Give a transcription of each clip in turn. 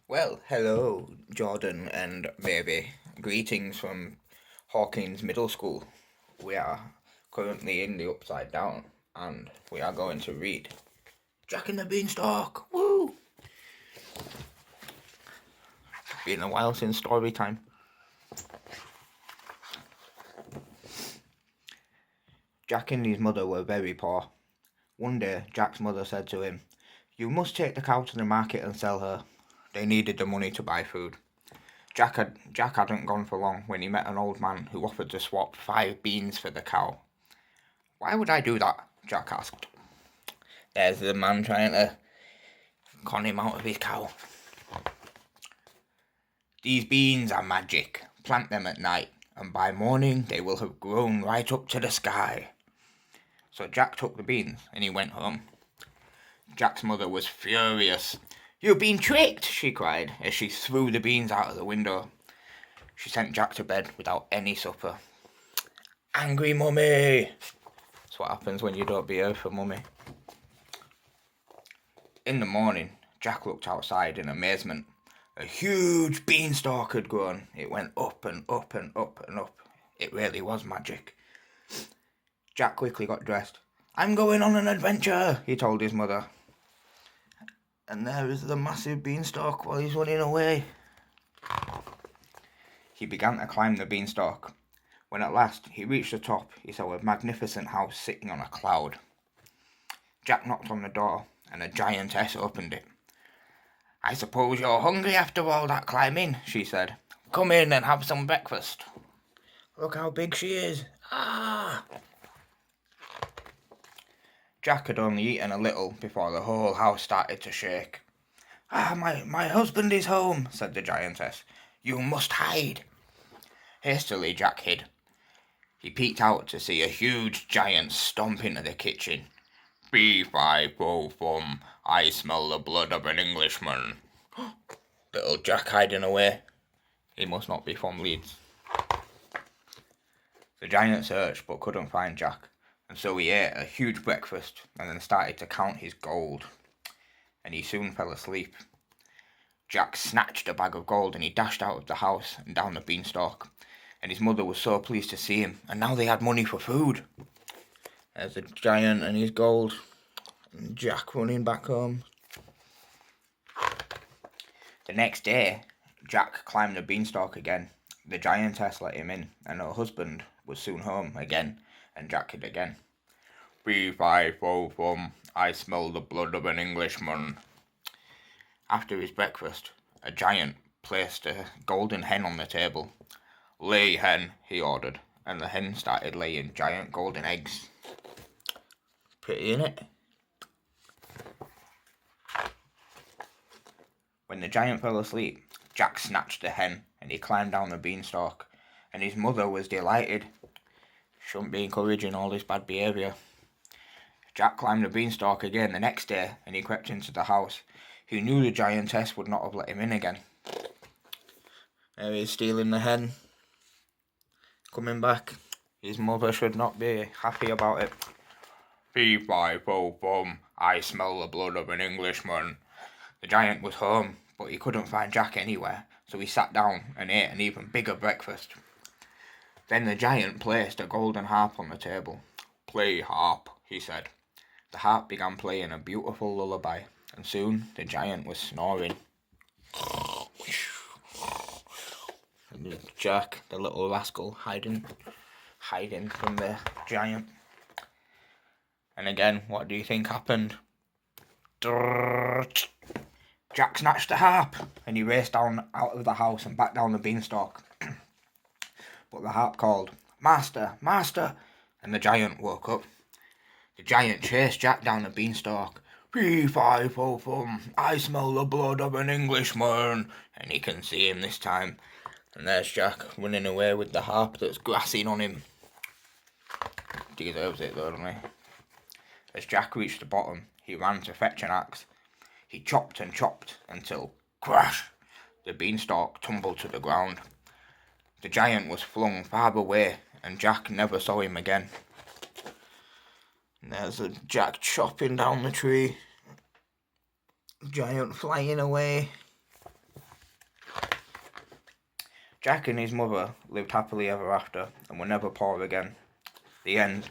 Well, hello, Jordan and Maebie. Greetings from Hawkins Middle School. We are currently in the Upside Down, and we are going to read Jack and the Beanstalk. Woo! Been a while since story time. Jack and his mother were very poor. One day, Jack's mother said to him, "You must take the cow to the market and sell her." They needed the money to buy food. Jack hadn't gone for long when he met an old man who offered to swap 5 beans for the cow. "Why would I do that?" Jack asked. There's the man trying to con him out of his cow. "These beans are magic. Plant them at night, and by morning they will have grown right up to the sky." So Jack took the beans and he went home. Jack's mother was furious. "You've been tricked," she cried as she threw the beans out of the window. She sent Jack to bed without any supper. Angry mummy! That's what happens when you don't behave for mummy. In the morning, Jack looked outside in amazement. A huge beanstalk had grown. It went up and up and up and up. It really was magic. Jack quickly got dressed. "I'm going on an adventure," he told his mother. And there is the massive beanstalk while he's running away. He began to climb the beanstalk. When at last he reached the top, he saw a magnificent house sitting on a cloud. Jack knocked on the door, and a giantess opened it. "I suppose you're hungry after all that climbing," she said. "Come in and have some breakfast." "Look how big she is. Ah!" Jack had only eaten a little before the whole house started to shake. My husband is home," said the giantess. "You must hide." Hastily Jack hid. He peeked out to see a huge giant stomp into the kitchen. "Fee-fi-fo-fum, I smell the blood of an Englishman." Little Jack hiding away. He must not be from Leeds. The giant searched but couldn't find Jack, and so he ate a huge breakfast and then started to count his gold. And he soon fell asleep. Jack snatched a bag of gold and he dashed out of the house and down the beanstalk. And his mother was so pleased to see him, and now they had money for food. There's the giant and his gold, and Jack running back home. The next day, Jack climbed the beanstalk again. The giantess let him in, and her husband was soon home again, and Jack hid again. "Fee-fi-fo-fum, I smell the blood of an Englishman." After his breakfast, a giant placed a golden hen on the table. "Lay, hen," he ordered, and the hen started laying giant golden eggs. Pretty, innit? When the giant fell asleep, Jack snatched the hen and he climbed down the beanstalk, and his mother was delighted. Shouldn't be encouraging all this bad behaviour. Jack climbed the beanstalk again the next day and he crept into the house. He knew the giantess would not have let him in again. There he is stealing the hen. Coming back. His mother should not be happy about it. "Fee-fi-fo-fum, I smell the blood of an Englishman." The giant was home, but he couldn't find Jack anywhere, so he sat down and ate an even bigger breakfast. Then the giant placed a golden harp on the table. "Play, harp," he said. The harp began playing a beautiful lullaby, and soon the giant was snoring. And Jack, the little rascal, hiding from the giant. And again, what do you think happened? Jack snatched the harp and he raced down out of the house and back down the beanstalk. But the harp called, "Master, master," and the giant woke up. The giant chased Jack down the beanstalk. "Fee-fi-fo-fum, I smell the blood of an Englishman," and he can see him this time. And there's Jack running away with the harp that's grassing on him. He deserves it though, doesn't he? As Jack reached the bottom, he ran to fetch an axe. He chopped and chopped until, crash, the beanstalk tumbled to the ground. The giant was flung far away, and Jack never saw him again. And there's a Jack chopping down the tree. Giant flying away. Jack and his mother lived happily ever after and were never poor again. The end.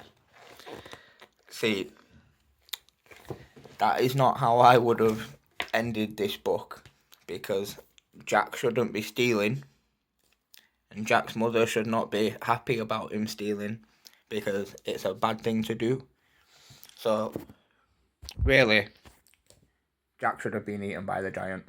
See, that is not how I would have ended this book, because Jack shouldn't be stealing, and Jack's mother should not be happy about him stealing, because it's a bad thing to do. So, really, Jack should have been eaten by the giant.